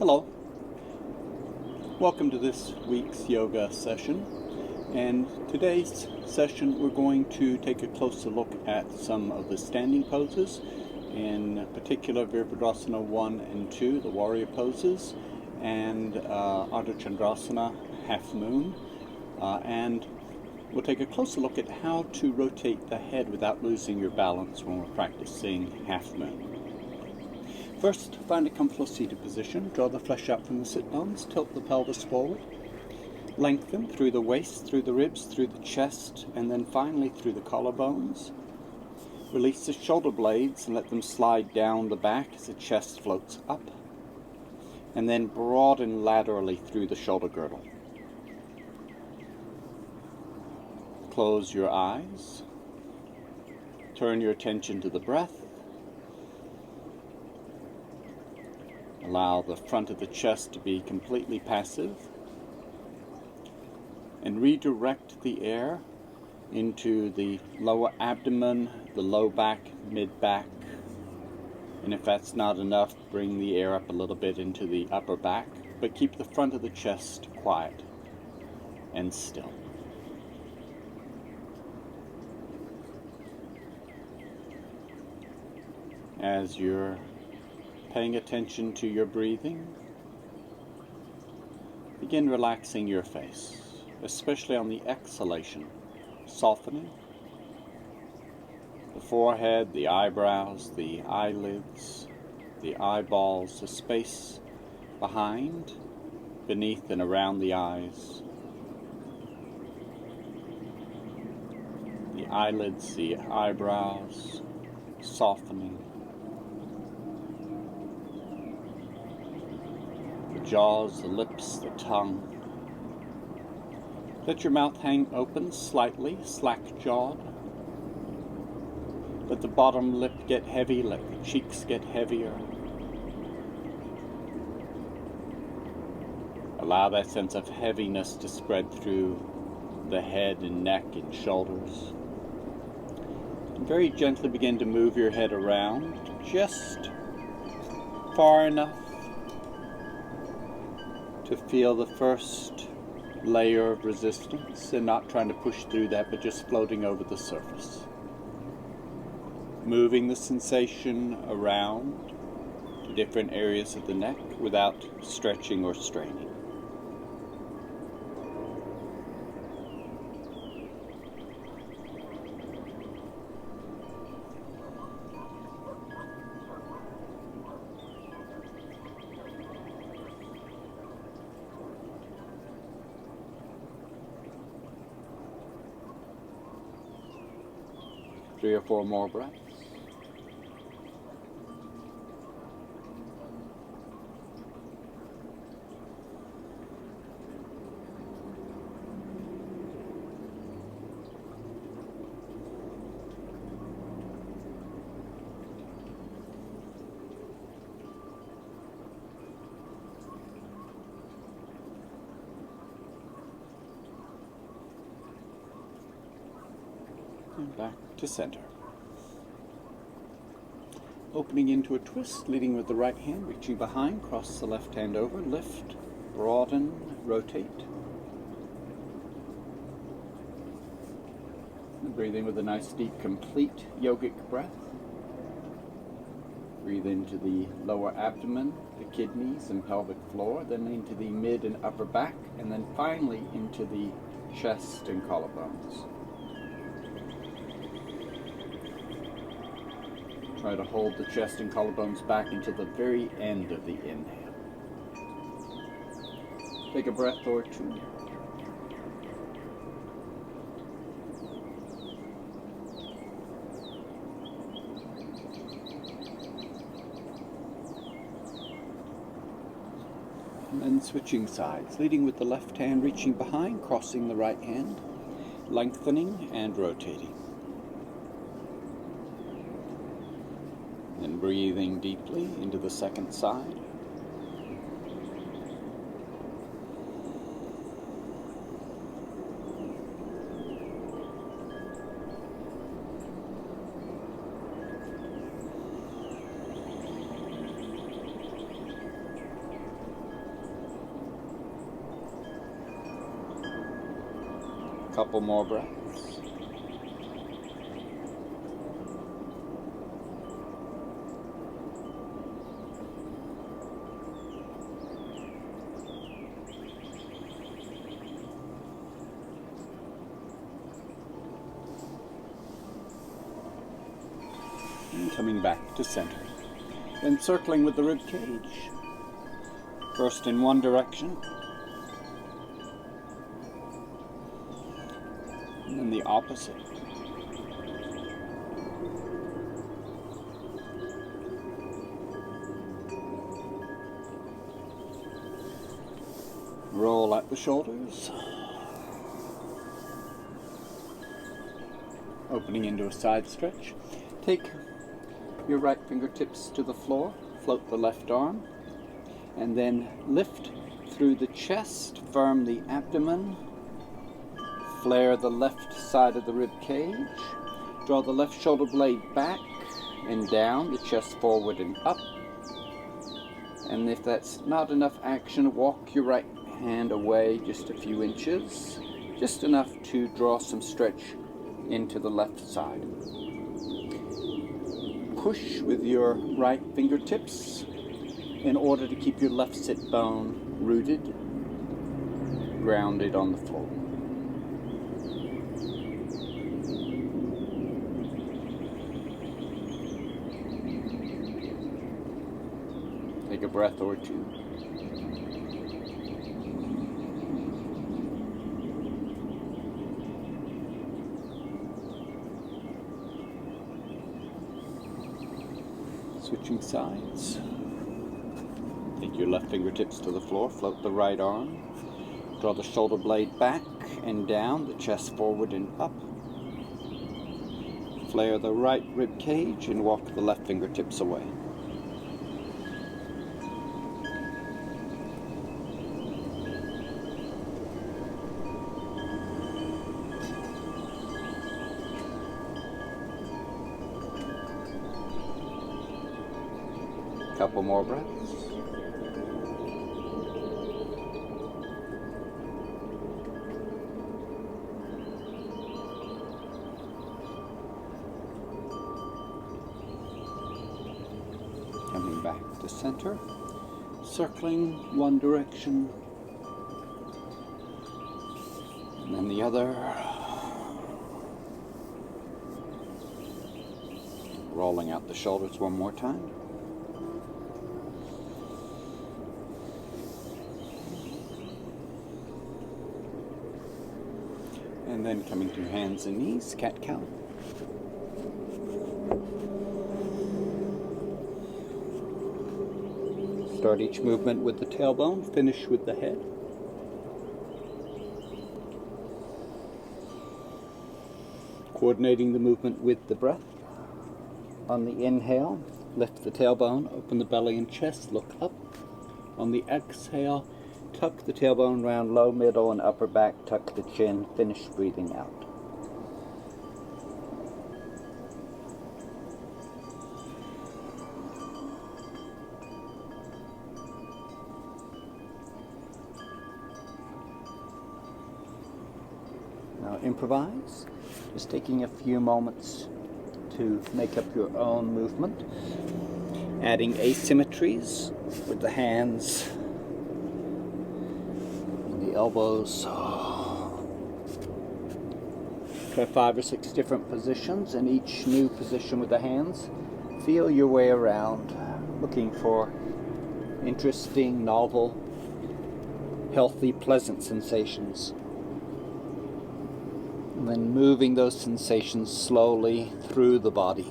Hello, welcome to this week's yoga session, and today's session we're going to take a closer look at some of the standing poses, in particular Virabhadrasana 1 and 2, the warrior poses, and Ardha Chandrasana, half moon, and we'll take a closer look at how to rotate the head without losing your balance when we're practicing half moon. First, find a comfortable seated position. Draw the flesh out from the sit bones. Tilt the pelvis forward. Lengthen through the waist, through the ribs, through the chest, and then finally through the collarbones. Release the shoulder blades and let them slide down the back as the chest floats up. And then broaden laterally through the shoulder girdle. Close your eyes. Turn your attention to the breath. Allow the front of the chest to be completely passive, and redirect the air into the lower abdomen, the low back, mid-back, and if that's not enough, bring the air up a little bit into the upper back, but keep the front of the chest quiet and still. As you're paying attention to your breathing, begin relaxing your face, especially on the exhalation, softening the forehead, the eyebrows, the eyelids, the eyeballs, the space behind, beneath, and around the eyes, the eyelids, the eyebrows, softening, jaws, the lips, the tongue. Let your mouth hang open slightly, slack-jawed. Let the bottom lip get heavy, let the cheeks get heavier. Allow that sense of heaviness to spread through the head and neck and shoulders. And very gently begin to move your head around, just far enough to feel the first layer of resistance, and not trying to push through that, but just floating over the surface. Moving the sensation around to different areas of the neck without stretching or straining. Three or four more breaths. And back to center. Opening into a twist, leading with the right hand, reaching behind, cross the left hand over, lift, broaden, rotate. And breathing with a nice, deep, complete yogic breath. Breathe into the lower abdomen, the kidneys and pelvic floor, then into the mid and upper back, and then finally into the chest and collarbones. Try to hold the chest and collarbones back until the very end of the inhale. Take a breath or two. And then switching sides, leading with the left hand, reaching behind, crossing the right hand, lengthening and rotating. Then breathing deeply into the second side. Couple more breaths. And coming back to center. Then circling with the rib cage. First in one direction. And then the opposite. Roll out the shoulders. Opening into a side stretch. Take your right fingertips to the floor. Float the left arm. And then lift through the chest. Firm the abdomen. Flare the left side of the rib cage. Draw the left shoulder blade back and down, the chest forward and up. And if that's not enough action, walk your right hand away just a few inches, just enough to draw some stretch into the left side. Push with your right fingertips in order to keep your left sit bone rooted, grounded on the floor. Take a breath or two. Switching sides. Take your left fingertips to the floor, float the right arm. Draw the shoulder blade back and down, the chest forward and up. Flare the right rib cage and walk the left fingertips away. Couple more breaths. Coming back to center, circling one direction and then the other. Rolling out the shoulders one more time. And then coming to hands and knees, cat-cow. Start each movement with the tailbone, finish with the head. Coordinating the movement with the breath. On the inhale, lift the tailbone, open the belly and chest, look up. On the exhale, tuck the tailbone round low, middle, and upper back, tuck the chin, finish breathing out. Now improvise, just taking a few moments to make up your own movement, adding asymmetries with the hands, the elbows. Try 5 or 6 different positions, and each new position with the hands, feel your way around, looking for interesting, novel, healthy, pleasant sensations. And then moving those sensations slowly through the body.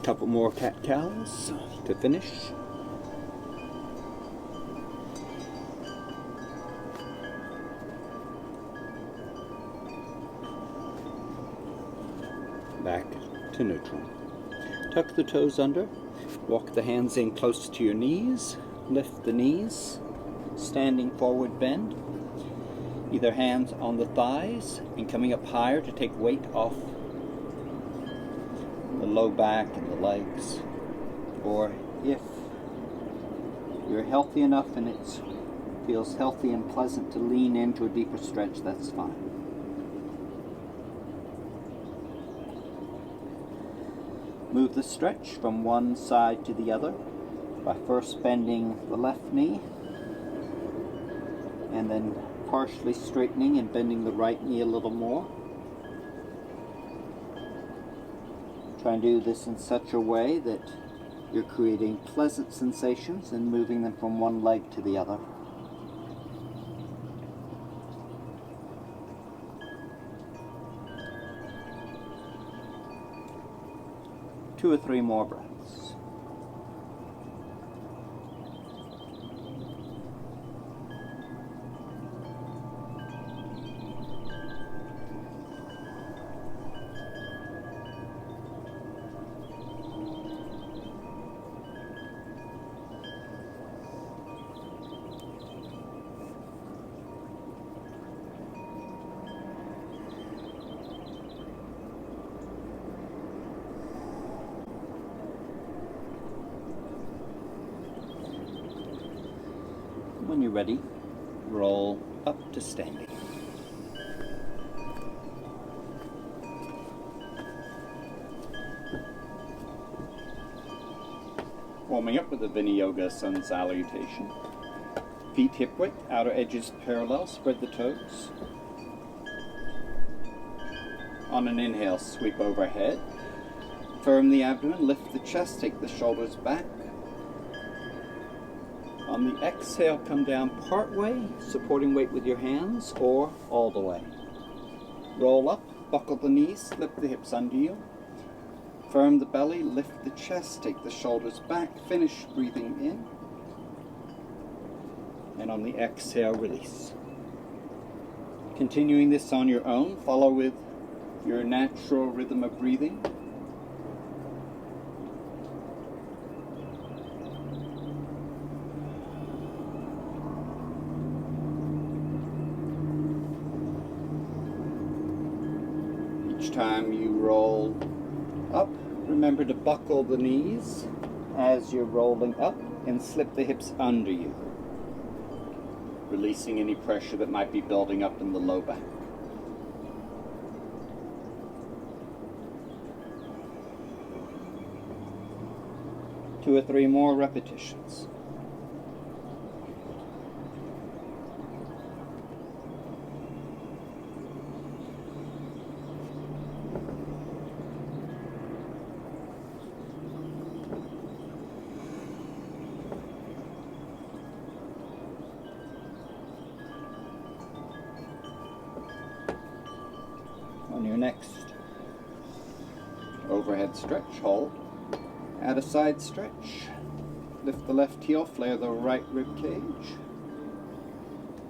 Couple more cat-cows to finish. Back to neutral. Tuck the toes under, walk the hands in close to your knees, lift the knees, standing forward bend. Either hands on the thighs and coming up higher to take weight off the low back and the legs. Or if you're healthy enough and it feels healthy and pleasant to lean into a deeper stretch, that's fine. Move the stretch from one side to the other by first bending the left knee and then partially straightening and bending the right knee a little more. Try and do this in such a way that you're creating pleasant sensations and moving them from one leg to the other. Two or three more breaths. When you're ready, roll up to standing. Warming up with the Vinyasa Sun Salutation. Feet hip width, outer edges parallel, spread the toes. On an inhale, sweep overhead. Firm the abdomen, lift the chest, take the shoulders back. On the exhale, come down part way, supporting weight with your hands, or all the way. Roll up, buckle the knees, slip the hips under you. Firm the belly, lift the chest, take the shoulders back, finish breathing in. And on the exhale, release. Continuing this on your own, follow with your natural rhythm of breathing. Each time you roll up, remember to buckle the knees as you're rolling up and slip the hips under you, releasing any pressure that might be building up in the low back. Two or three more repetitions. On your next overhead stretch, hold. Add a side stretch. Lift the left heel, flare the right rib cage.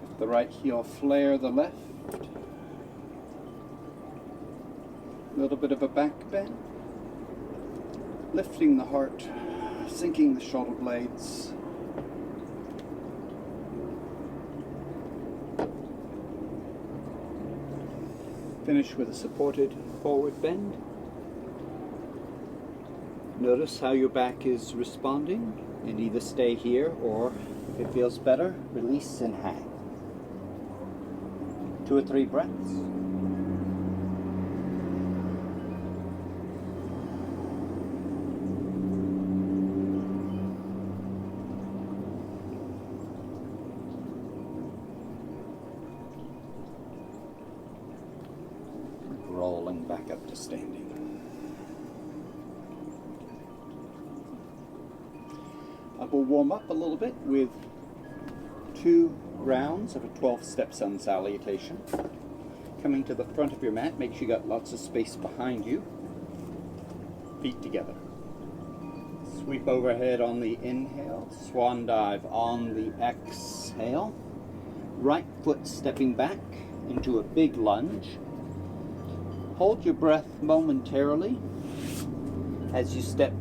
Lift the right heel, flare the left. A little bit of a back bend. Lifting the heart, sinking the shoulder blades. Finish with a supported forward bend. Notice how your back is responding, and either stay here or, if it feels better, release and hang. 2 or 3 breaths. Rolling back up to standing. I will warm up a little bit with 2 rounds of a 12-step sun salutation. Coming to the front of your mat, make sure you got lots of space behind you. Feet together. Sweep overhead on the inhale, swan dive on the exhale. Right foot stepping back into a big lunge. Hold your breath momentarily as you step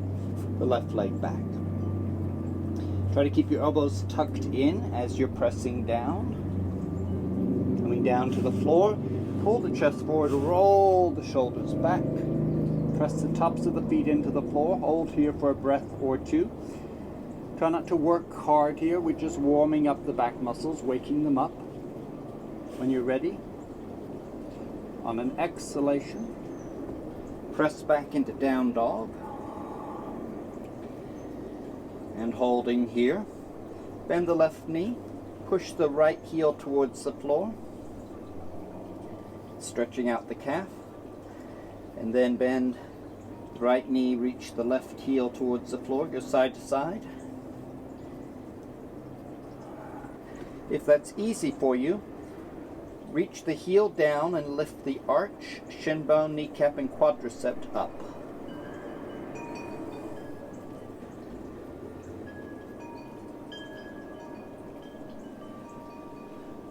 the left leg back. Try to keep your elbows tucked in as you're pressing down. Coming down to the floor, pull the chest forward, roll the shoulders back. Press the tops of the feet into the floor. Hold here for a breath or two. Try not to work hard here. We're just warming up the back muscles, waking them up. When you're ready, on an exhalation, press back into down dog. And holding here, bend the left knee, push the right heel towards the floor, stretching out the calf, and then bend the right knee, reach the left heel towards the floor, go side to side. If that's easy for you, reach the heel down and lift the arch, shin bone, kneecap, and quadricep up.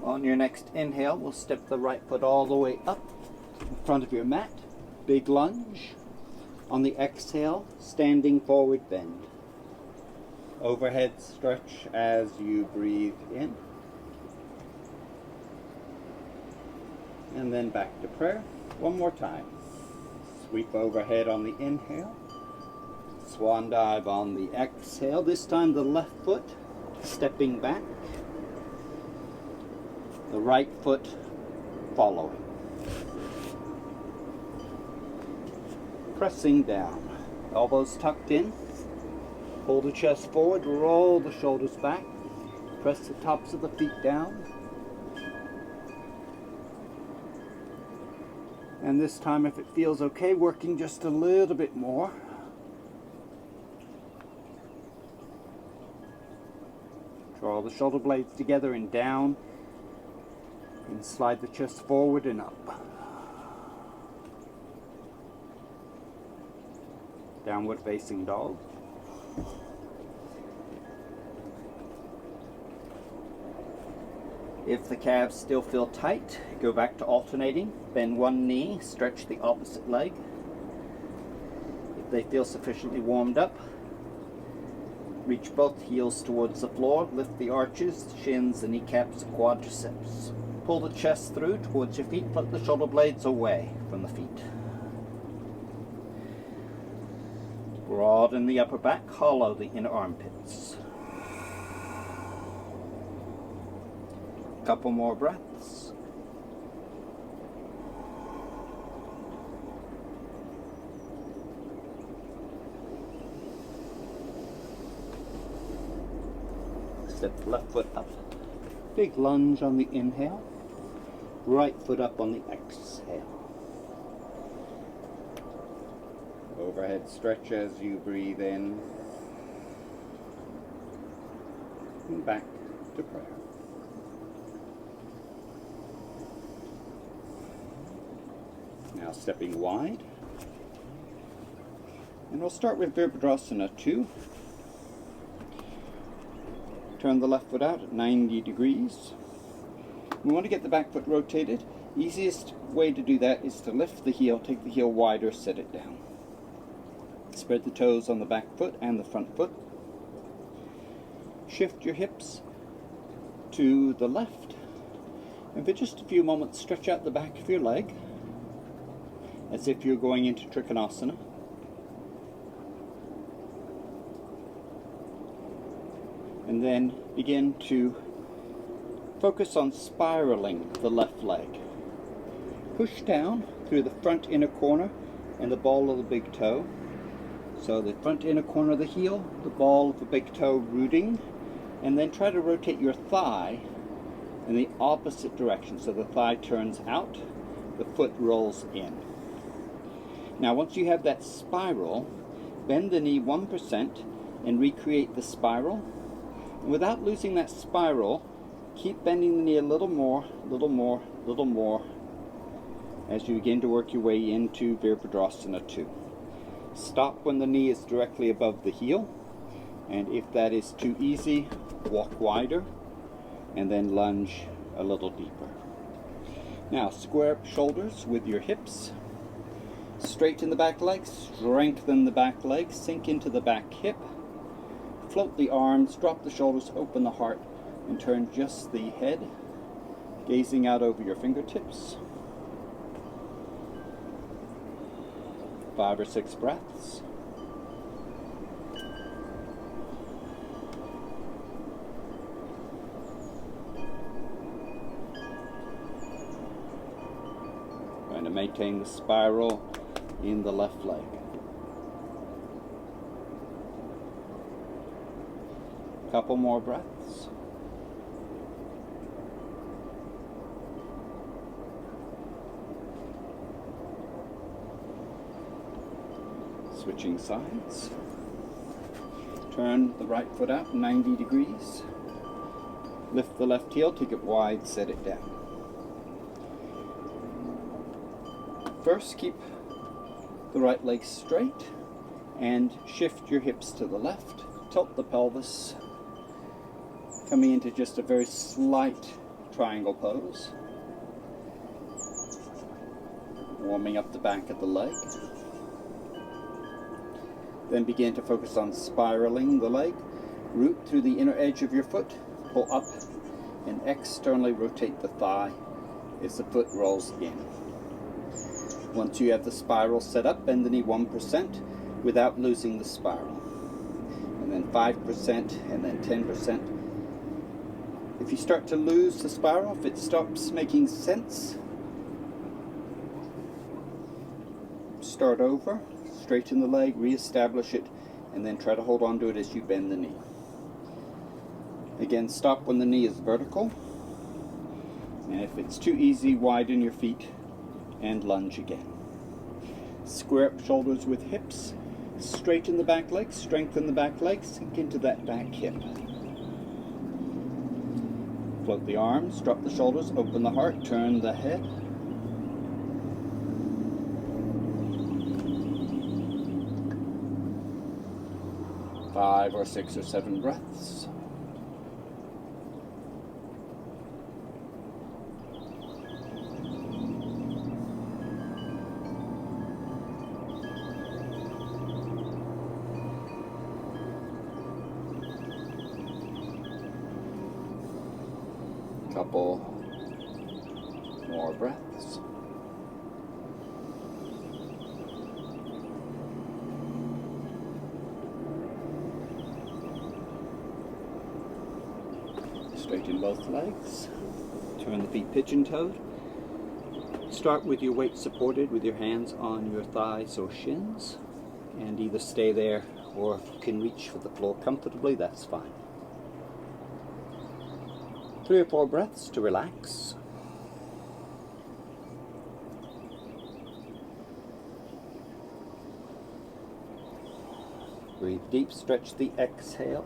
On your next inhale, we'll step the right foot all the way up in front of your mat. Big lunge. On the exhale, standing forward bend. Overhead stretch as you breathe in. And then back to prayer. One more time. Sweep overhead on the inhale. Swan dive on the exhale. This time the left foot stepping back. The right foot following. Pressing down. Elbows tucked in. Pull the chest forward. Roll the shoulders back. Press the tops of the feet down. And this time, if it feels okay, working just a little bit more. Draw the shoulder blades together and down. And slide the chest forward and up. Downward facing dog. If the calves still feel tight, go back to alternating. Bend one knee, stretch the opposite leg. If they feel sufficiently warmed up, reach both heels towards the floor, lift the arches, shins, the kneecaps, and quadriceps. Pull the chest through towards your feet, flip the shoulder blades away from the feet. Broaden the upper back, hollow the inner armpits. Couple more breaths. Step the left foot up. Big lunge on the inhale. Right foot up on the exhale. Overhead stretch as you breathe in. And back to prayer. Now stepping wide. And we'll start with Virabhadrasana 2. Turn the left foot out at 90 degrees. We want to get the back foot rotated. Easiest way to do that is to lift the heel, take the heel wider, set it down. Spread the toes on the back foot and the front foot. Shift your hips to the left. And for just a few moments, stretch out the back of your leg as if you're going into Trikonasana. And then begin to focus on spiraling the left leg. Push down through the front inner corner and the ball of the big toe. So the front inner corner of the heel, the ball of the big toe rooting, and then try to rotate your thigh in the opposite direction. So the thigh turns out, the foot rolls in. Now once you have that spiral, bend the knee 1% and recreate the spiral. And without losing that spiral, keep bending the knee a little more, little more, little more as you begin to work your way into Virabhadrasana 2. Stop when the knee is directly above the heel, and if that is too easy, walk wider and then lunge a little deeper. Now square up shoulders with your hips. Straighten the back leg, strengthen the back leg, sink into the back hip. Float the arms, drop the shoulders, open the heart, and turn just the head, gazing out over your fingertips. 5 or 6 breaths. Trying to maintain the spiral in the left leg. Couple more breaths. Switching sides. Turn the right foot out 90 degrees. Lift the left heel, take it wide, set it down. First, keep the right leg straight and shift your hips to the left. Tilt the pelvis, coming into just a very slight triangle pose. Warming up the back of the leg. Then begin to focus on spiraling the leg. Root through the inner edge of your foot, pull up, and externally rotate the thigh as the foot rolls in. Once you have the spiral set up, bend the knee 1% without losing the spiral. And then 5%, and then 10%. If you start to lose the spiral, if it stops making sense, start over. Straighten the leg, re-establish it, and then try to hold on to it as you bend the knee. Again, stop when the knee is vertical. And if it's too easy, widen your feet and lunge again. Square up shoulders with hips. Straighten the back leg, strengthen the back leg, sink into that back hip. Float the arms, drop the shoulders, open the heart, turn the head. Five or 6 or 7 breaths. Couple more breaths. Straighten both legs. Turn the feet pigeon-toed. Start with your weight supported with your hands on your thighs or shins, and either stay there or if you can reach for the floor comfortably, that's fine. 3 or 4 breaths to relax. Breathe deep, stretch the exhale.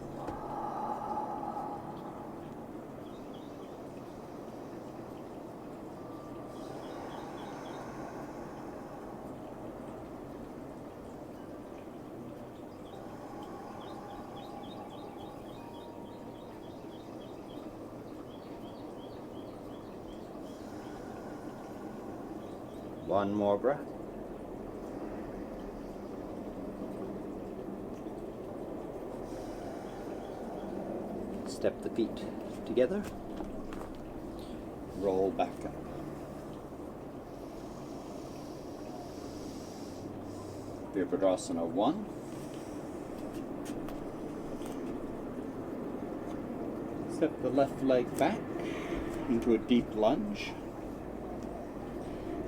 One more breath. Step the feet together. Roll back up. Virabhadrasana 1. Step the left leg back into a deep lunge.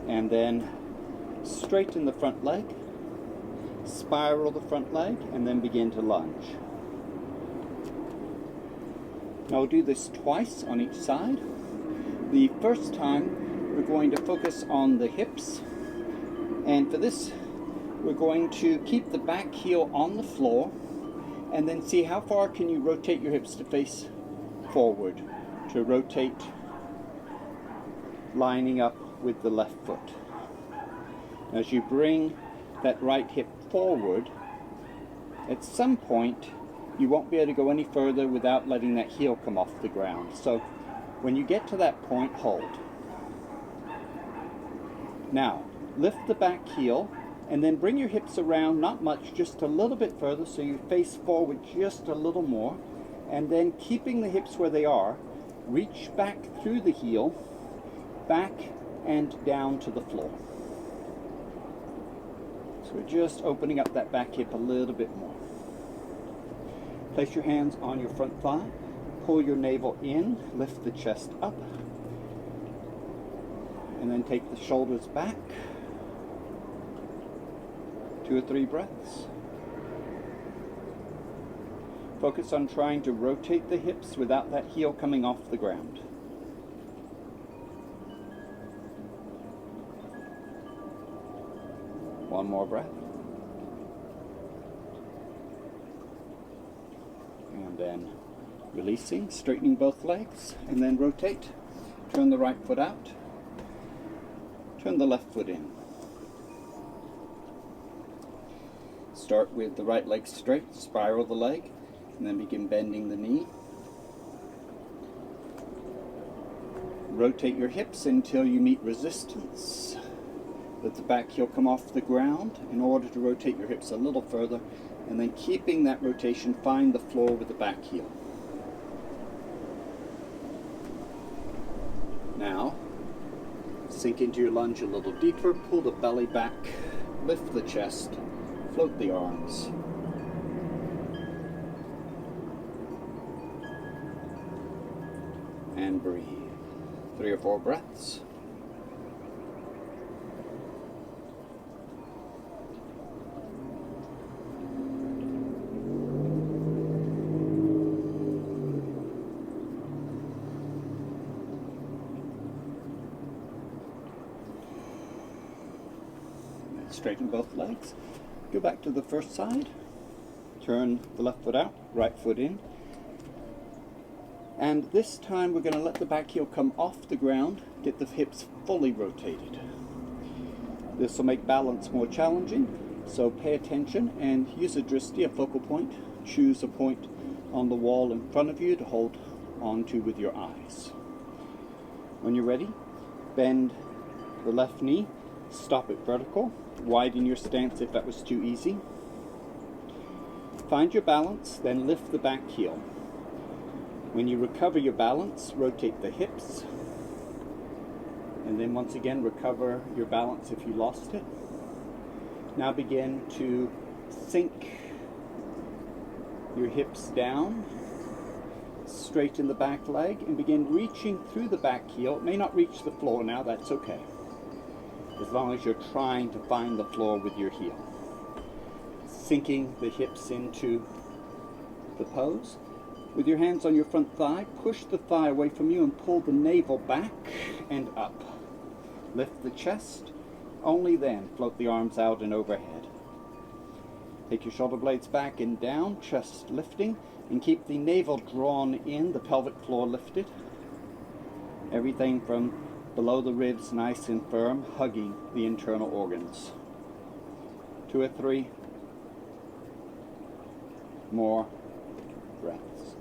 And then straighten the front leg, spiral the front leg, and then begin to lunge. Now we'll do this twice on each side. The first time we're going to focus on the hips, and for this we're going to keep the back heel on the floor and then see how far can you rotate your hips to face forward, to rotate lining up with the left foot. As you bring that right hip forward, at some point you won't be able to go any further without letting that heel come off the ground. So when you get to that point, hold. Now, lift the back heel and then bring your hips around, not much, just a little bit further, so you face forward just a little more, and then keeping the hips where they are, reach back through the heel, back and down to the floor. So we're just opening up that back hip a little bit more. Place your hands on your front thigh, pull your navel in, lift the chest up, and then take the shoulders back. 2 or 3 breaths. Focus on trying to rotate the hips without that heel coming off the ground. One more breath. And then releasing, straightening both legs, and then rotate. Turn the right foot out. Turn the left foot in. Start with the right leg straight, spiral the leg, and then begin bending the knee. Rotate your hips until you meet resistance. Let the back heel come off the ground in order to rotate your hips a little further, and then keeping that rotation, find the floor with the back heel. Now, sink into your lunge a little deeper, pull the belly back, lift the chest, float the arms. And breathe. 3 or 4 breaths. Straighten both legs. Go back to the first side. Turn the left foot out, right foot in. And this time we're going to let the back heel come off the ground, get the hips fully rotated. This will make balance more challenging, so pay attention and use a drishti, a focal point. Choose a point on the wall in front of you to hold onto with your eyes. When you're ready, bend the left knee, stop it vertical, widen your stance if that was too easy. Find your balance, then lift the back heel. When you recover your balance, rotate the hips, and then once again recover your balance if you lost it. Now begin to sink your hips down, straighten the back leg, and begin reaching through the back heel. It may not reach the floor now, that's okay, as long as you're trying to find the floor with your heel. Sinking the hips into the pose. With your hands on your front thigh, push the thigh away from you and pull the navel back and up. Lift the chest, only then float the arms out and overhead. Take your shoulder blades back and down, chest lifting, and keep the navel drawn in, the pelvic floor lifted. Everything from below the ribs nice and firm, hugging the internal organs. 2 or 3 more breaths.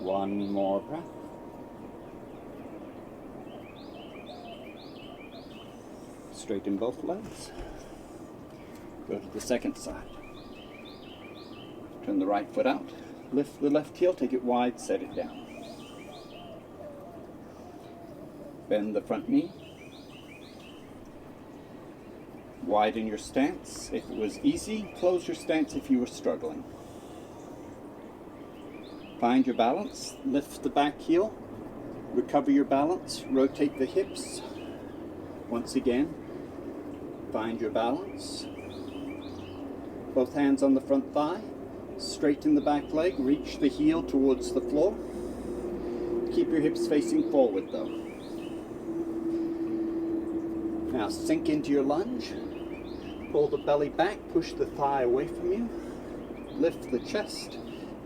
One more breath. Straighten both legs. Go to the second side. Turn the right foot out. Lift the left heel, take it wide, set it down. Bend the front knee. Widen your stance if it was easy. Close your stance if you were struggling. Find your balance, lift the back heel, recover your balance, rotate the hips. Once again, find your balance. Both hands on the front thigh, straighten the back leg, reach the heel towards the floor. Keep your hips facing forward though. Now sink into your lunge, pull the belly back, push the thigh away from you, lift the chest,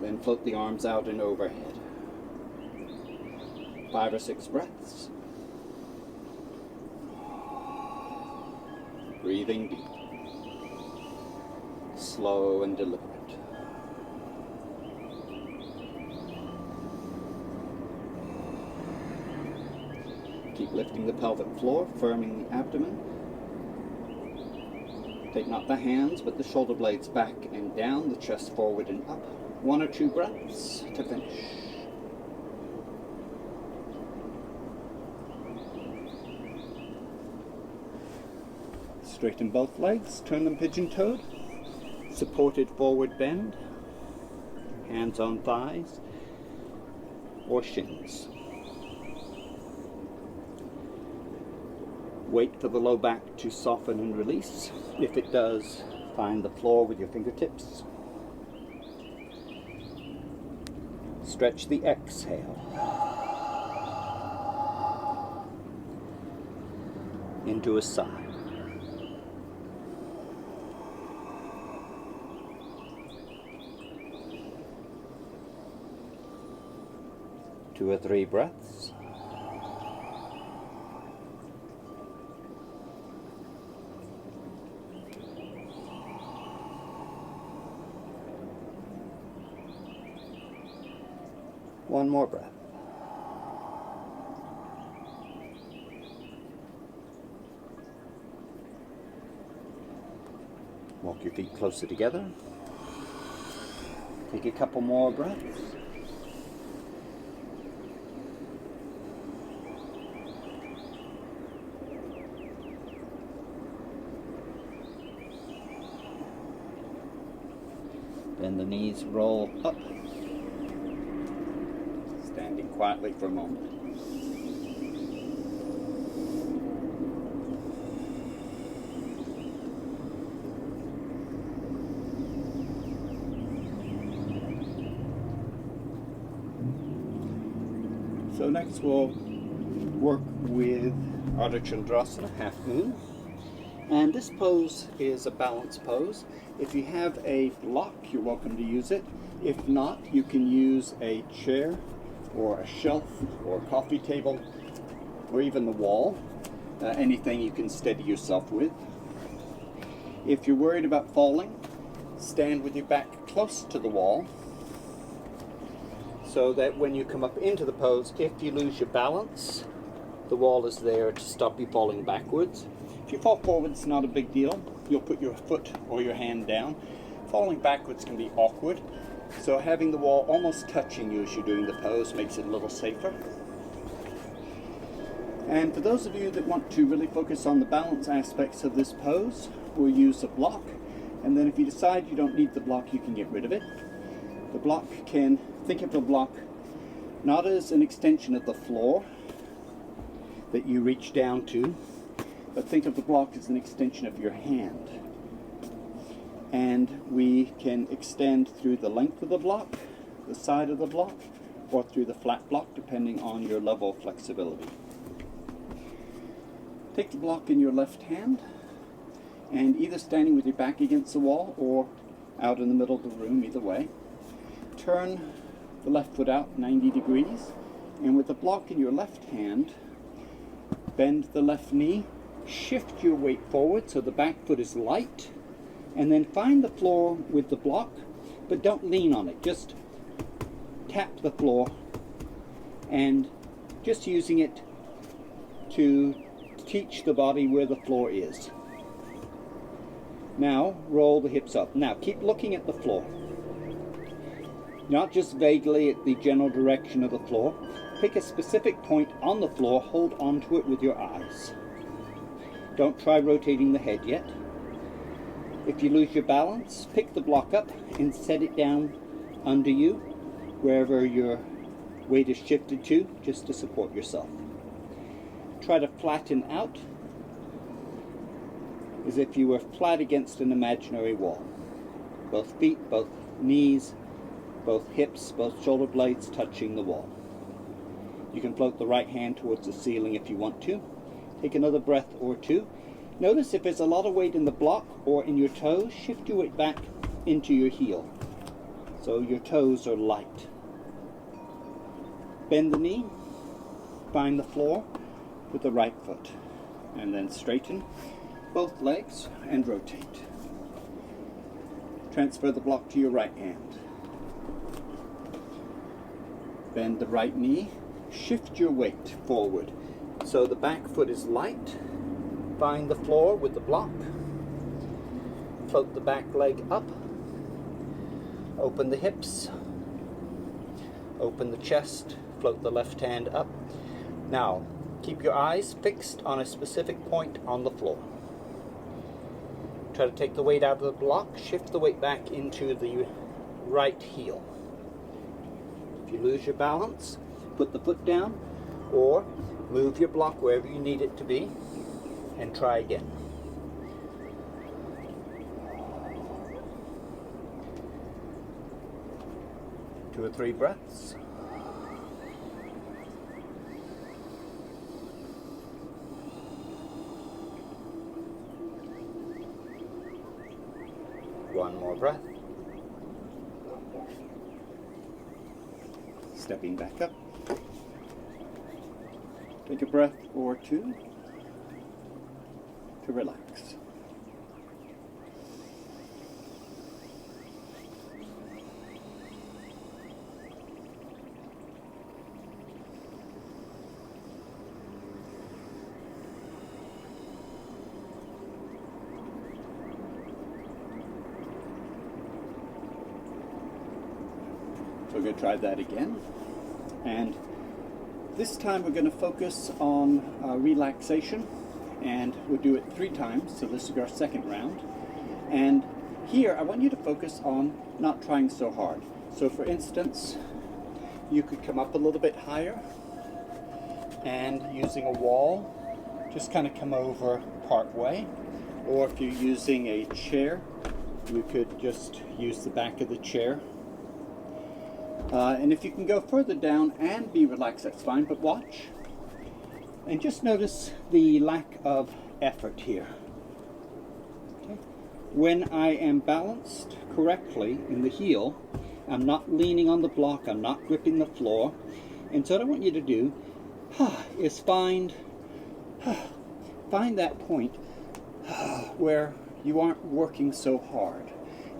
then float the arms out and overhead. 5 or 6 breaths. Breathing deep. Slow and deliberate. Keep lifting the pelvic floor, firming the abdomen. Take not the hands, but the shoulder blades back and down, the chest forward and up. 1 or 2 breaths to finish. Straighten both legs, turn them pigeon-toed, supported forward bend, hands on thighs or shins. Wait for the low back to soften and release. If it does, find the floor with your fingertips. Stretch the exhale. Into a sigh. Two or 3 breaths. One more breath. Walk your feet closer together. Take a couple more breaths. Bend the knees, roll up. Standing quietly for a moment. So next we'll work with Ardha Chandrasana, half moon. And this pose is a balance pose. If you have a block, you're welcome to use it. If not, you can use a chair or a shelf or a coffee table or even the wall. Anything you can steady yourself with. If you're worried about falling, stand with your back close to the wall so that when you come up into the pose, if you lose your balance, the wall is there to stop you falling backwards. If you fall forward, it's not a big deal. You'll put your foot or your hand down. Falling backwards can be awkward, so having the wall almost touching you as you're doing the pose makes it a little safer. And for those of you that want to really focus on the balance aspects of this pose, we'll use a block, and then if you decide you don't need the block, you can get rid of it. The block think of the block not as an extension of the floor that you reach down to, but think of the block as an extension of your hand. And we can extend through the length of the block, the side of the block, or through the flat block, depending on your level of flexibility. Take the block in your left hand, and either standing with your back against the wall or out in the middle of the room, either way, turn the left foot out 90 degrees, and with the block in your left hand, bend the left knee, shift your weight forward so the back foot is light, and then find the floor with the block, but don't lean on it. Just tap the floor and just using it to teach the body where the floor is. Now roll the hips up. Now keep looking at the floor, not just vaguely at the general direction of the floor. Pick a specific point on the floor, hold onto it with your eyes. Don't try rotating the head yet. If you lose your balance, pick the block up and set it down under you, wherever your weight is shifted to, just to support yourself. Try to flatten out as if you were flat against an imaginary wall. Both feet, both knees, both hips, both shoulder blades touching the wall. You can float the right hand towards the ceiling if you want to. Take another breath or two. Notice if there's a lot of weight in the block or in your toes, shift your weight back into your heel so your toes are light. Bend the knee, find the floor with the right foot, and then straighten both legs and rotate. Transfer the block to your right hand. Bend the right knee, shift your weight forward so the back foot is light. Find the floor with the block. Float the back leg up. Open the hips, open the chest, float the left hand up. Now, keep your eyes fixed on a specific point on the floor. Try to take the weight out of the block, shift the weight back into the right heel. If you lose your balance, put the foot down or move your block wherever you need it to be and try again. 2 or 3 breaths. One more breath. Stepping back up. Take a breath or two to relax. So we're going to try that again, and this time we're going to focus on relaxation, and we'll do it 3 times, so this is our second round. And here I want you to focus on not trying so hard. So for instance, you could come up a little bit higher and using a wall, just kind of come over part way, or if you're using a chair, you could just use the back of the chair. And if you can go further down and be relaxed, that's fine, but watch. And just notice the lack of effort here. Okay. When I am balanced correctly in the heel, I'm not leaning on the block, I'm not gripping the floor. And so what I want you to do is find that point where you aren't working so hard.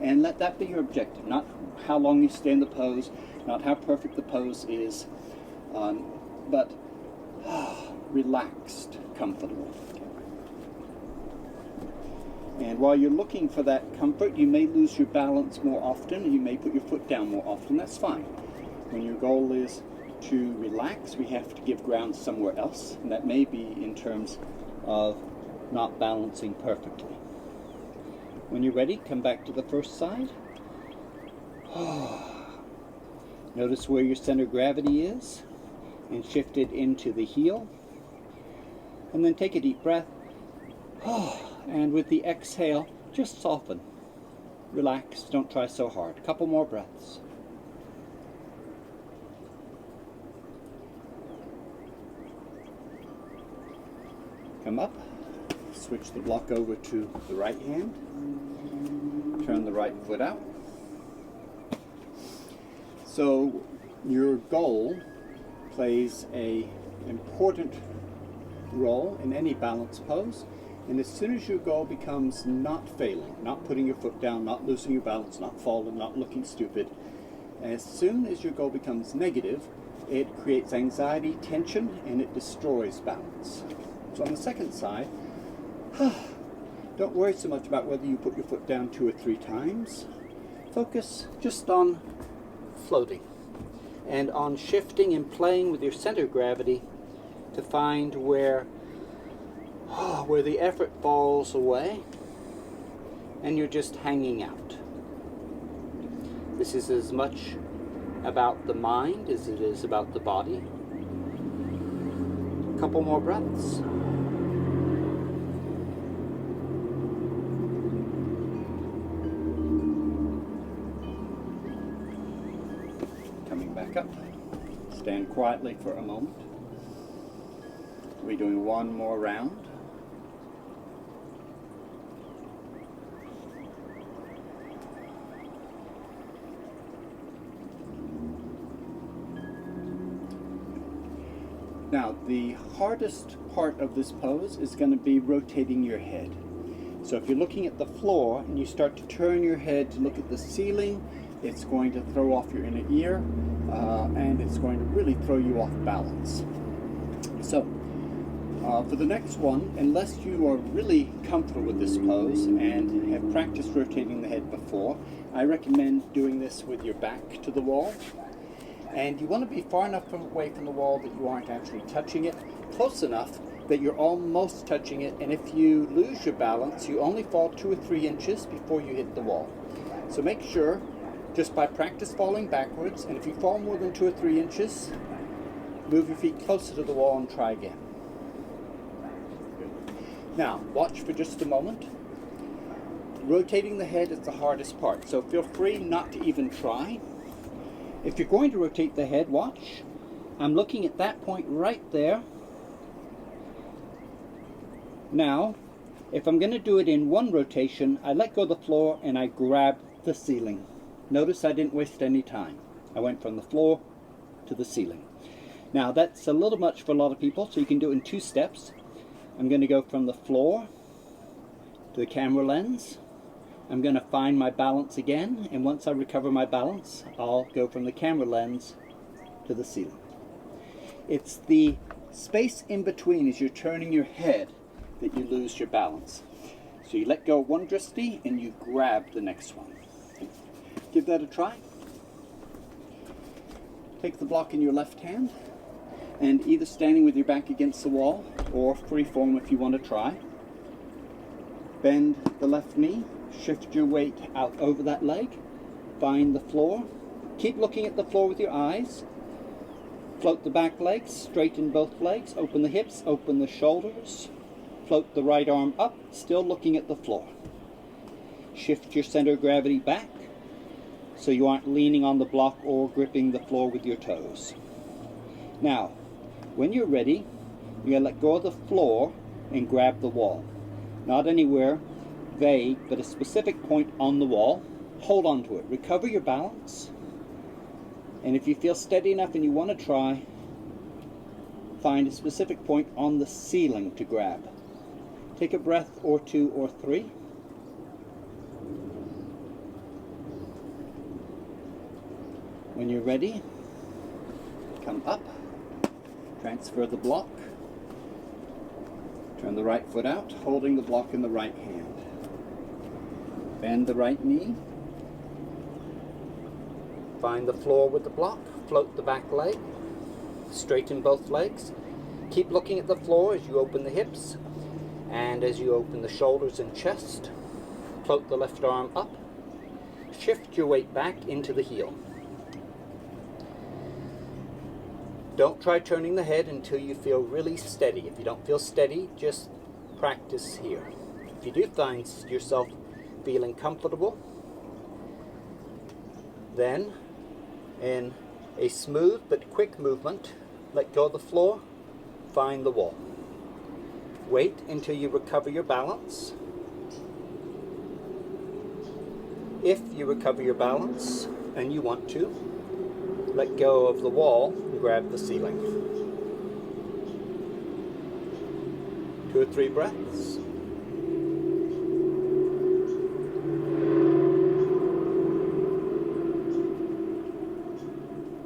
And let that be your objective, not how long you stay in the pose, not how perfect the pose is, but relaxed, comfortable. And while you're looking for that comfort, you may lose your balance more often, you may put your foot down more often, that's fine. When your goal is to relax, we have to give ground somewhere else, and that may be in terms of not balancing perfectly. When you're ready, come back to the first side. Notice where your center of gravity is and shift it into the heel. And then take a deep breath. And with the exhale, just soften. Relax, don't try so hard. A couple more breaths. Come up. Switch the block over to the right hand. Turn the right foot out. So your goal plays an important role in any balance pose, and as soon as your goal becomes not failing, not putting your foot down, not losing your balance, not falling, not looking stupid, as soon as your goal becomes negative, it creates anxiety, tension, and it destroys balance. So on the second side, don't worry so much about whether you put your foot down 2 or 3 times. Focus just on floating and on shifting and playing with your center of gravity to find where the effort falls away and you're just hanging out. This is as much about the mind as it is about the body. A couple more breaths. Back up. Stand quietly for a moment. We're doing one more round. Now, the hardest part of this pose is going to be rotating your head. So if you're looking at the floor and you start to turn your head to look at the ceiling, it's going to throw off your inner ear, and it's going to really throw you off balance. So For the next one, unless you are really comfortable with this pose and have practiced rotating the head before, I recommend doing this with your back to the wall. And you want to be far enough away from the wall that you aren't actually touching it, close enough that you're almost touching it, and if you lose your balance, you only fall 2 or 3 inches before you hit the wall. So make sure, just by practice falling backwards, and if you fall more than 2 or 3 inches, move your feet closer to the wall and try again. Now, watch for just a moment. Rotating the head is the hardest part, so feel free not to even try. If you're going to rotate the head, watch. I'm looking at that point right there. Now, if I'm going to do it in one rotation, I let go of the floor and I grab the ceiling. Notice I didn't waste any time. I went from the floor to the ceiling. Now, that's a little much for a lot of people, so you can do it in 2 steps. I'm going to go from the floor to the camera lens. I'm going to find my balance again, and once I recover my balance, I'll go from the camera lens to the ceiling. It's the space in between as you're turning your head that you lose your balance. So you let go of one drishti and you grab the next one. Give that a try. Take the block in your left hand, and either standing with your back against the wall or free form if you want to try. Bend the left knee, shift your weight out over that leg, find the floor, keep looking at the floor with your eyes, float the back legs, straighten both legs, open the hips, open the shoulders, float the right arm up, still looking at the floor. Shift your center of gravity back so you aren't leaning on the block or gripping the floor with your toes. Now, when you're ready, you're going to let go of the floor and grab the wall. Not anywhere vague, but a specific point on the wall. Hold on to it. Recover your balance. And if you feel steady enough and you want to try, find a specific point on the ceiling to grab. Take a breath or 2 or 3. When you're ready, come up. Transfer the block. Turn the right foot out, holding the block in the right hand. Bend the right knee. Find the floor with the block. Float the back leg. Straighten both legs. Keep looking at the floor as you open the hips and as you open the shoulders and chest. Float the left arm up. Shift your weight back into the heel. Don't try turning the head until you feel really steady. If you don't feel steady, just practice here. If you do find yourself feeling comfortable, then in a smooth but quick movement, let go of the floor, find the wall. Wait until you recover your balance. If you recover your balance and you want to, let go of the wall and grab the ceiling. 2 or 3 breaths.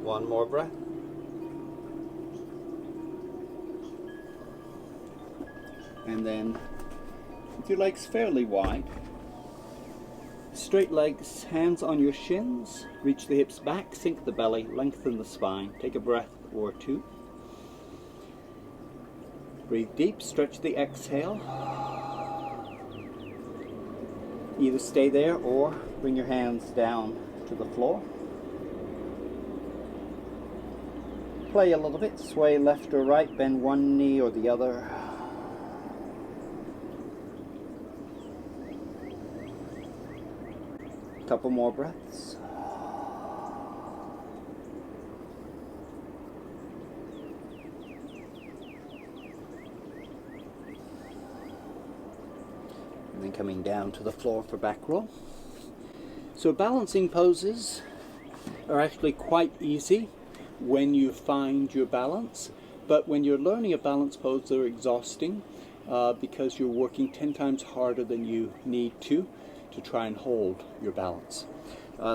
One more breath. And then, with your legs fairly wide, straight legs, hands on your shins, reach the hips back, sink the belly, lengthen the spine. Take a breath or 2. Breathe deep, stretch the exhale. Either stay there or bring your hands down to the floor. Play a little bit, sway left or right, bend one knee or the other. Couple more breaths. And then coming down to the floor for back roll. So balancing poses are actually quite easy when you find your balance, but when you're learning a balance pose, they're exhausting because you're working 10 times harder than you need to try and hold your balance.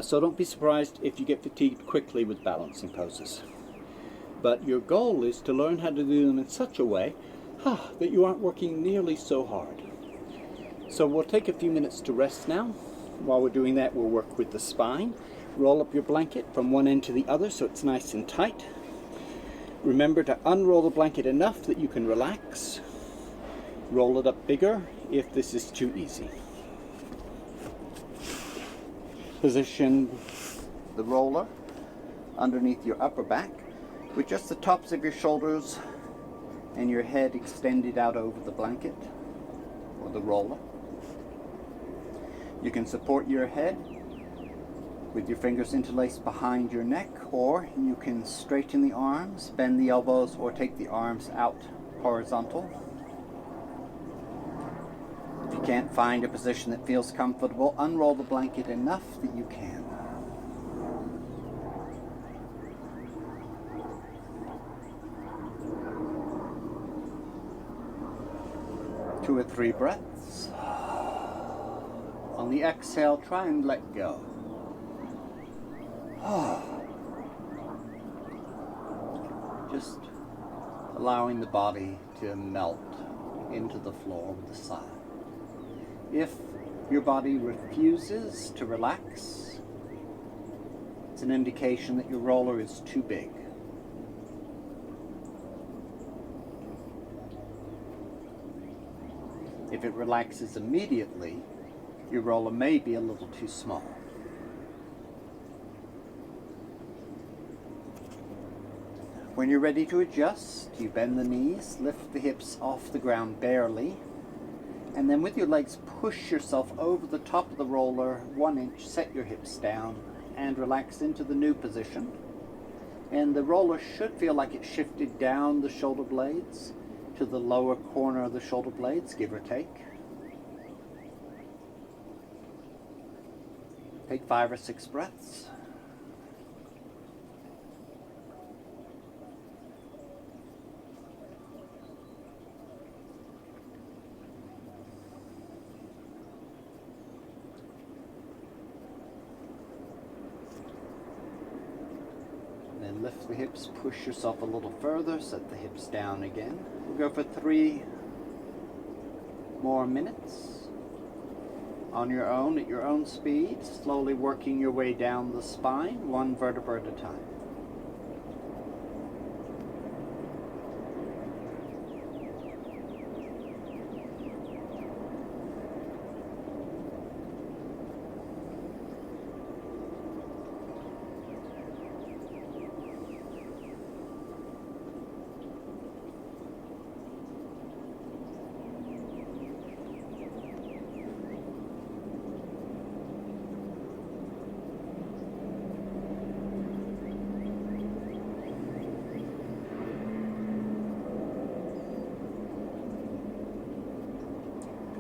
So don't be surprised if you get fatigued quickly with balancing poses. But your goal is to learn how to do them in such a way that you aren't working nearly so hard. So we'll take a few minutes to rest now. While we're doing that, we'll work with the spine. Roll up your blanket from one end to the other so it's nice and tight. Remember to unroll the blanket enough that you can relax. Roll it up bigger if this is too easy. Position the roller underneath your upper back with just the tops of your shoulders and your head extended out over the blanket or the roller. You can support your head with your fingers interlaced behind your neck, or you can straighten the arms, bend the elbows, or take the arms out horizontal. If you can't find a position that feels comfortable, unroll the blanket enough that you can. Two or three breaths. On the exhale, try and let go. Just allowing the body to melt into the floor with a sigh. If your body refuses to relax, it's an indication that your roller is too big. If it relaxes immediately, your roller may be a little too small. When you're ready to adjust, you bend the knees, lift the hips off the ground barely, and then with your legs push yourself over the top of the roller 1 inch, set your hips down, and relax into the new position. And the roller should feel like it shifted down the shoulder blades to the lower corner of the shoulder blades, give or take. Take 5 or 6 breaths. Then lift the hips, push yourself a little further, set the hips down again. We'll go for 3 more minutes. On your own, at your own speed, slowly working your way down the spine, 1 vertebra at a time.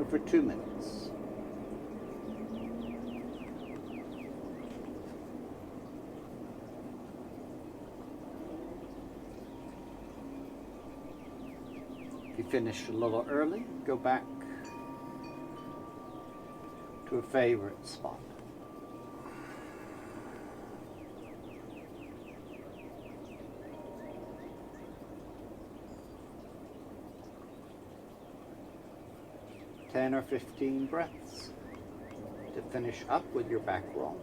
For 2 minutes. If you finished a little early, go back to a favorite spot. Ten or 15 breaths to finish up with your back roll.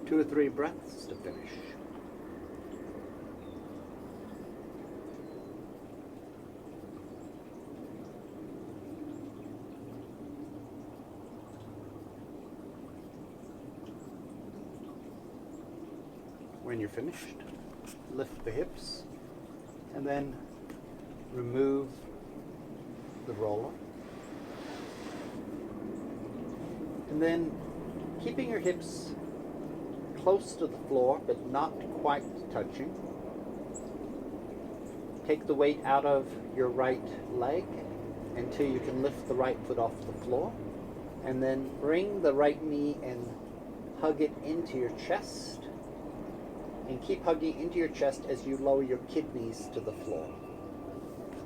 Two or 3 breaths to finish. When you're finished, lift the hips and then remove the roller. And then keeping your hips close to the floor, but not quite touching. Take the weight out of your right leg until you can lift the right foot off the floor. And then bring the right knee and hug it into your chest. And keep hugging into your chest as you lower your kidneys to the floor.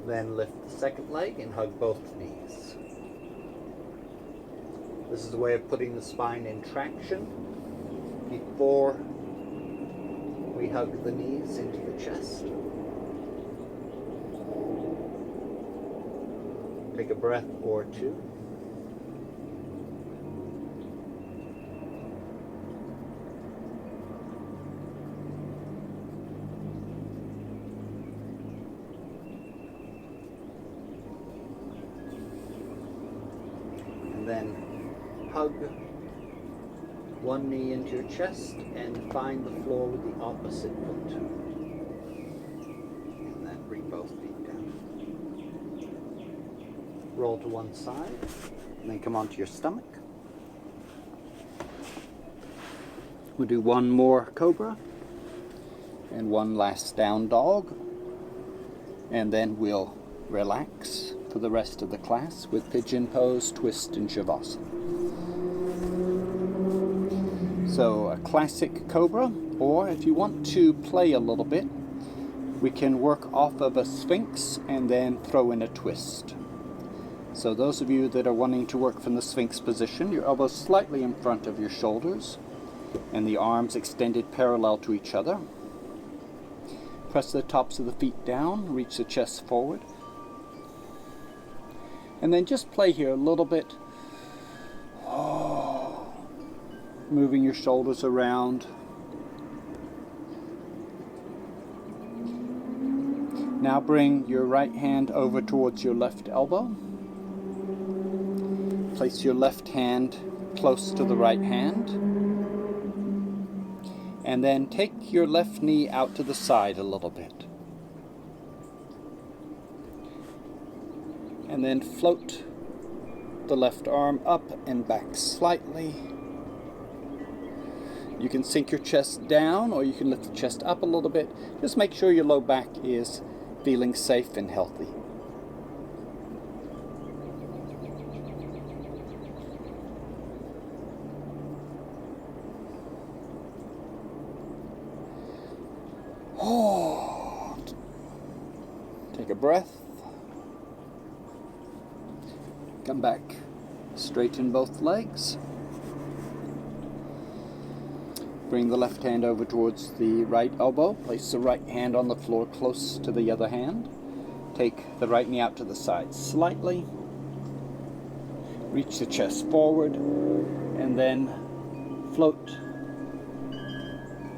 Then lift the second leg and hug both knees. This is a way of putting the spine in traction before we hug the knees into the chest. Take a breath or two. And then hug one knee into your chest and find the floor with the opposite foot. And then bring both feet down. Roll to one side, and then come onto your stomach. We'll do one more cobra and one last down dog, and then we'll relax for the rest of the class with pigeon pose, twist, and shavasana. So a classic cobra, or if you want to play a little bit, we can work off of a sphinx and then throw in a twist. So those of you that are wanting to work from the sphinx position, your elbows slightly in front of your shoulders and the arms extended parallel to each other. Press the tops of the feet down, reach the chest forward. And then just play here a little bit. Moving your shoulders around. Now bring your right hand over towards your left elbow. Place your left hand close to the right hand. And then take your left knee out to the side a little bit. And then float the left arm up and back slightly. You can sink your chest down or you can lift the chest up a little bit. Just make sure your low back is feeling safe and healthy. Take a breath. Come back. Straighten both legs. Bring the left hand over towards the right elbow. Place the right hand on the floor close to the other hand. Take the right knee out to the side slightly. Reach the chest forward. And then float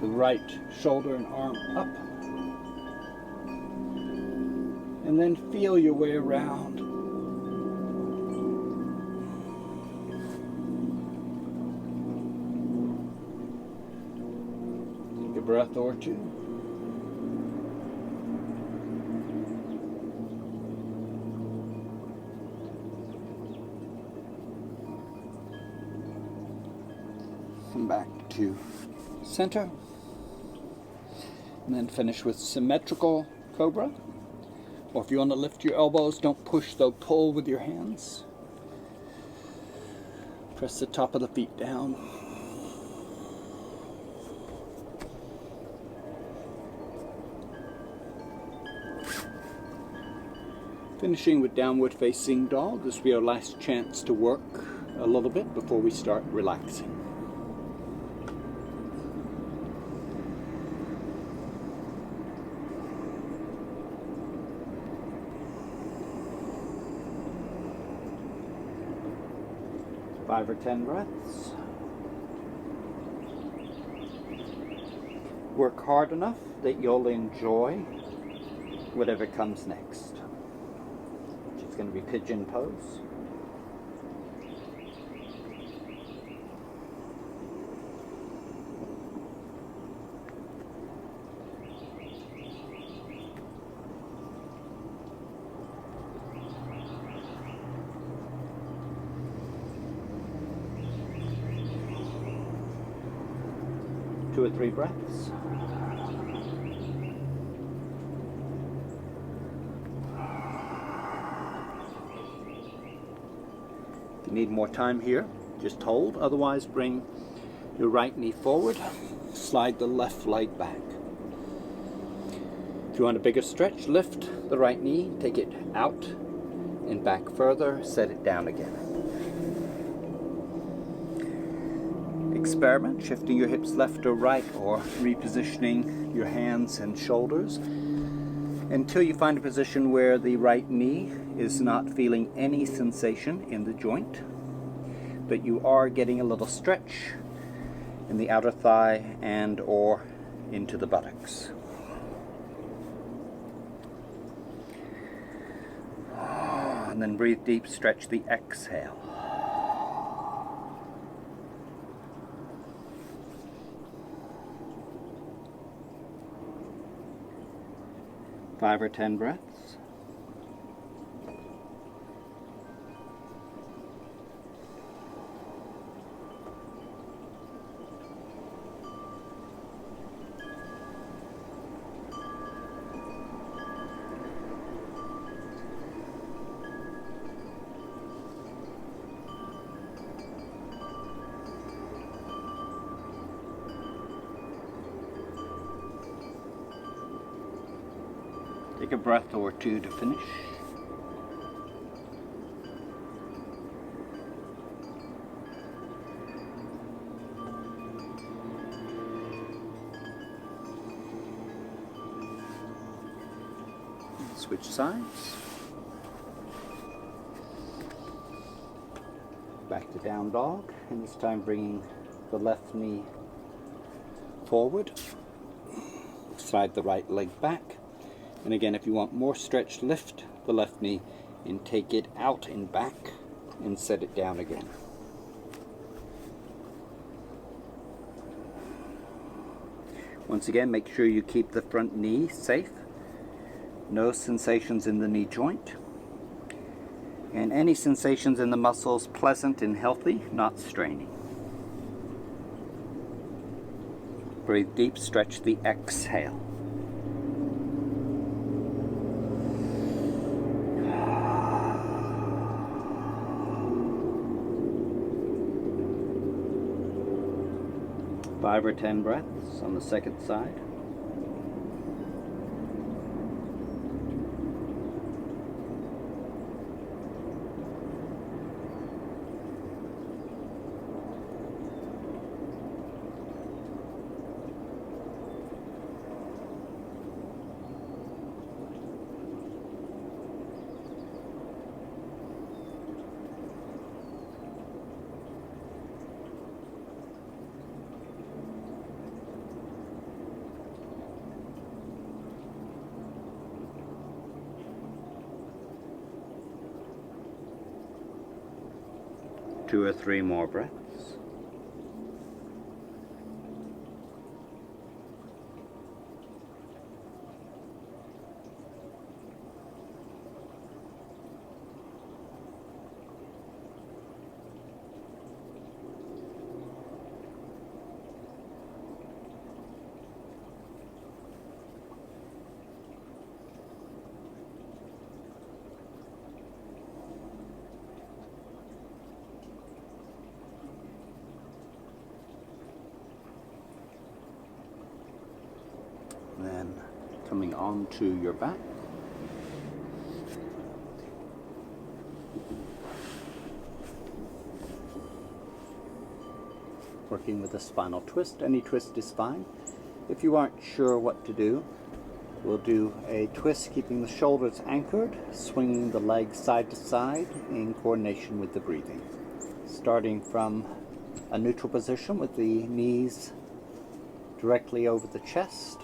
the right shoulder and arm up. And then feel your way around. Take a breath or two. Come back to center. And then finish with symmetrical cobra. Or if you want to lift your elbows, don't push, though pull with your hands. Press the top of the feet down. Finishing with downward facing dog. This will be our last chance to work a little bit before we start relaxing. Five or 10 breaths. Work hard enough that you'll enjoy whatever comes next, which is going to be pigeon pose. 2 or 3 breaths. If you need more time here, just hold. Otherwise, bring your right knee forward, slide the left leg back. If you want a bigger stretch, lift the right knee, take it out and back further, set it down again. Experiment shifting your hips left or right, or repositioning your hands and shoulders until you find a position where the right knee is not feeling any sensation in the joint, but you are getting a little stretch in the outer thigh and or into the buttocks. And then breathe deep, stretch the exhale. Five or 10 breaths. Take a breath or two to finish. Switch sides. Back to down dog, and this time bringing the left knee forward. Slide the right leg back. And again, if you want more stretch, lift the left knee and take it out and back and set it down again. Once again, make sure you keep the front knee safe. No sensations in the knee joint. And any sensations in the muscles pleasant and healthy, not straining. Breathe deep, stretch the exhale. Five or 10 breaths on the second side. Two or three more breaths. Then coming onto your back. Working with a spinal twist. Any twist is fine. If you aren't sure what to do, we'll do a twist keeping the shoulders anchored, swinging the legs side to side in coordination with the breathing. Starting from a neutral position with the knees directly over the chest.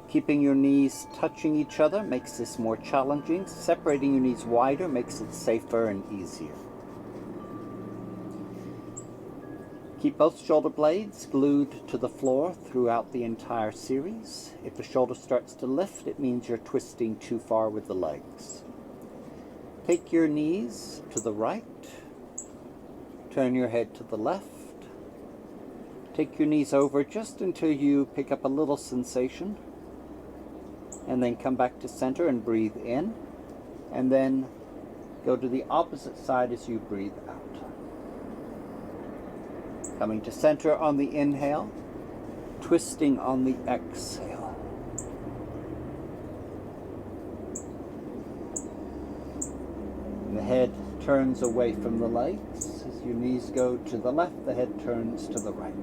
Keeping your knees touching each other makes this more challenging. Separating your knees wider makes it safer and easier. Keep both shoulder blades glued to the floor throughout the entire series. If the shoulder starts to lift, it means you're twisting too far with the legs. Take your knees to the right. Turn your head to the left. Take your knees over just until you pick up a little sensation, and then come back to center and breathe in, and then go to the opposite side as you breathe out. Coming to center on the inhale, twisting on the exhale. And the head turns away from the legs. As your knees go to the left, the head turns to the right.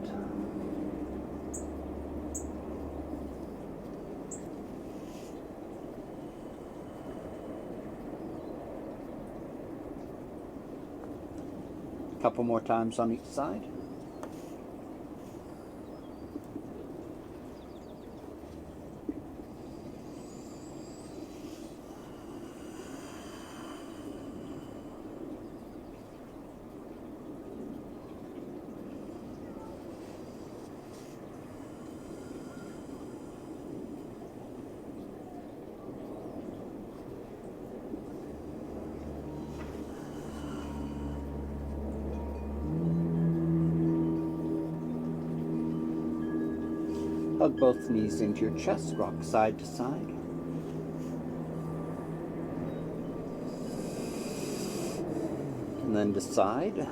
A couple more times on each side. Hug both knees into your chest, rock side to side. And then decide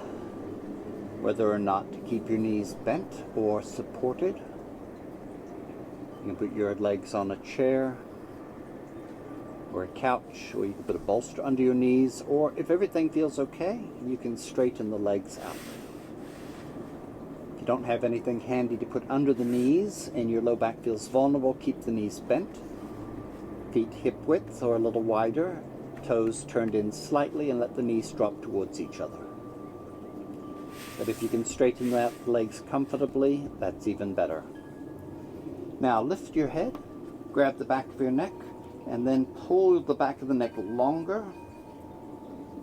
whether or not to keep your knees bent or supported. You can put your legs on a chair or a couch, or you can put a bolster under your knees, or if everything feels okay, you can straighten the legs out. If you don't have anything handy to put under the knees and your low back feels vulnerable, keep the knees bent, feet hip width or a little wider, toes turned in slightly, and let the knees drop towards each other. But if you can straighten the legs comfortably, that's even better. Now lift your head, grab the back of your neck, and then pull the back of the neck longer.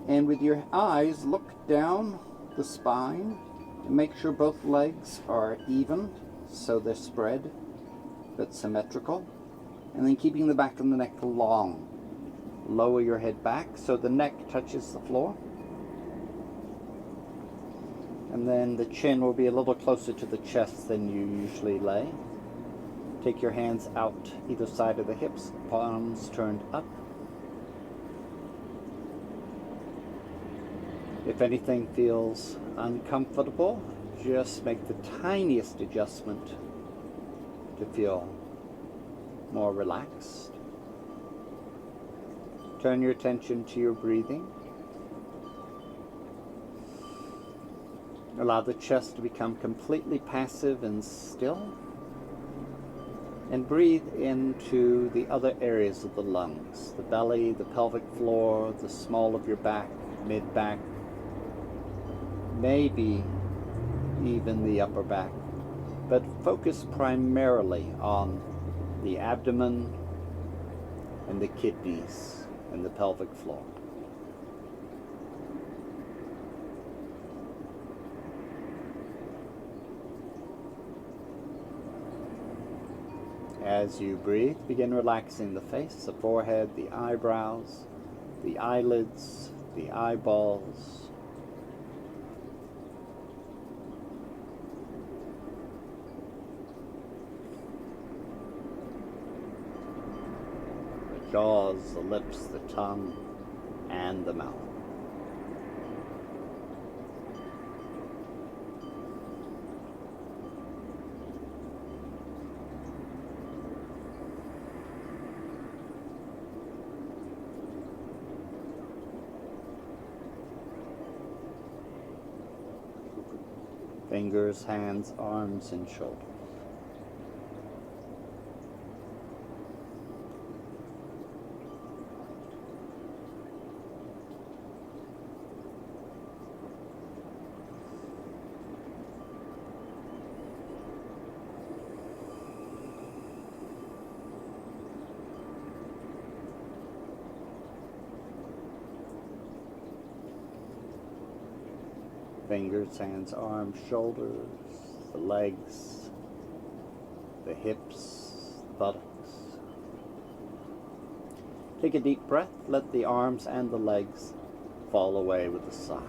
And with your eyes, look down the spine and make sure both legs are even, so they're spread but symmetrical. And then keeping the back of the neck long. Lower your head back so the neck touches the floor. And then the chin will be a little closer to the chest than you usually lay. Take your hands out either side of the hips, palms turned up. If anything feels uncomfortable, just make the tiniest adjustment to feel more relaxed. Turn your attention to your breathing. Allow the chest to become completely passive and still. And breathe into the other areas of the lungs, the belly, the pelvic floor, the small of your back, mid-back, maybe even the upper back. But focus primarily on the abdomen and the kidneys and the pelvic floor. As you breathe, begin relaxing the face, the forehead, the eyebrows, the eyelids, the eyeballs. The jaws, the lips, the tongue, and the mouth. Fingers, hands, arms, and shoulders. Fingers, hands, arms, shoulders, the legs, the hips, the buttocks. Take a deep breath, let the arms and the legs fall away with a sigh.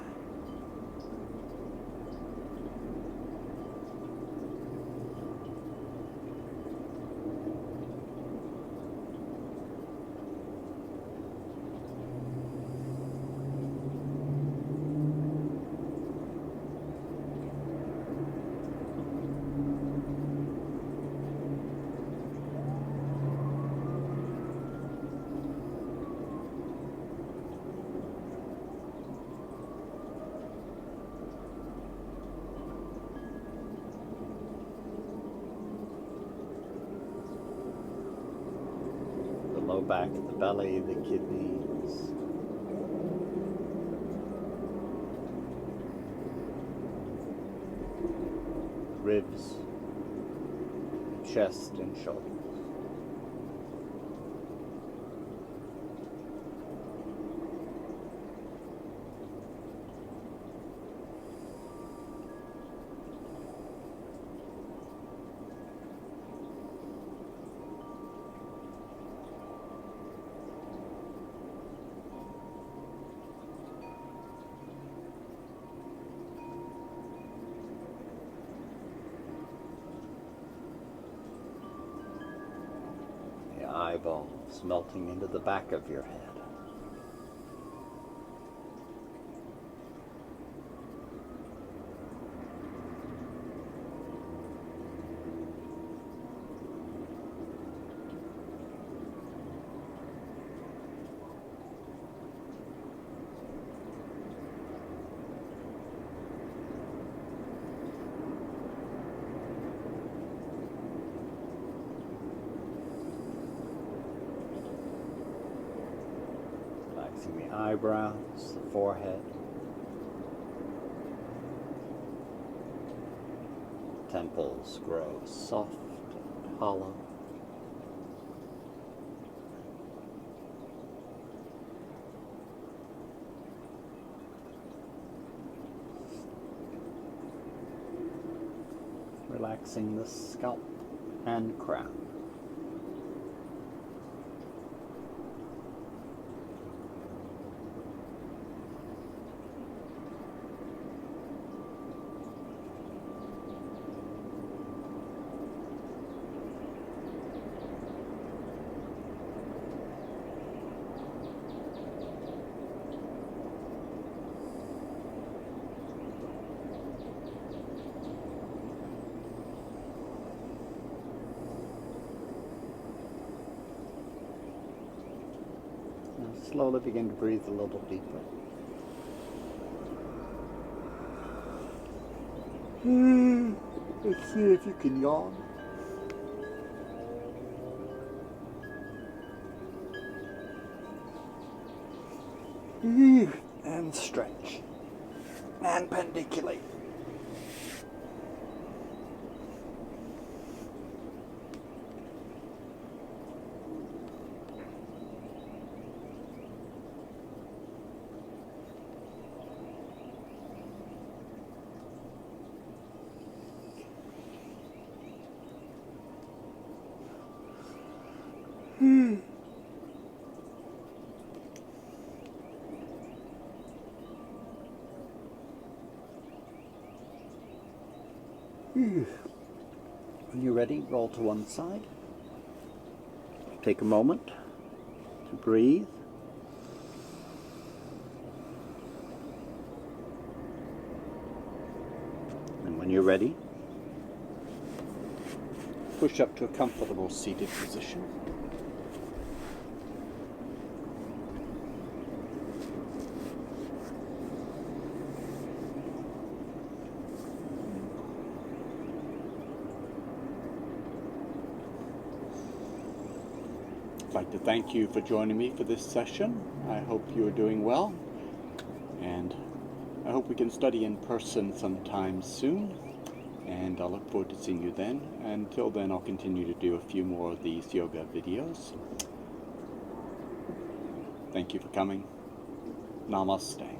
low back, the belly, the kidneys. Ribs, chest and shoulders. Eyeballs melting into the back of your head. Relaxing the eyebrows, the forehead, temples grow soft and hollow. Relaxing the scalp and crown. Slowly begin to breathe a little deeper. Let's see if you can yawn. And stretch. And pendiculate. When you're ready, roll to one side. Take a moment to breathe. And when you're ready, push up to a comfortable seated position. I'd like to thank you for joining me for this session. I hope you are doing well, and I hope we can study in person sometime soon, and I look forward to seeing you then. Until then, I'll continue to do a few more of these yoga videos. Thank you for coming. Namaste.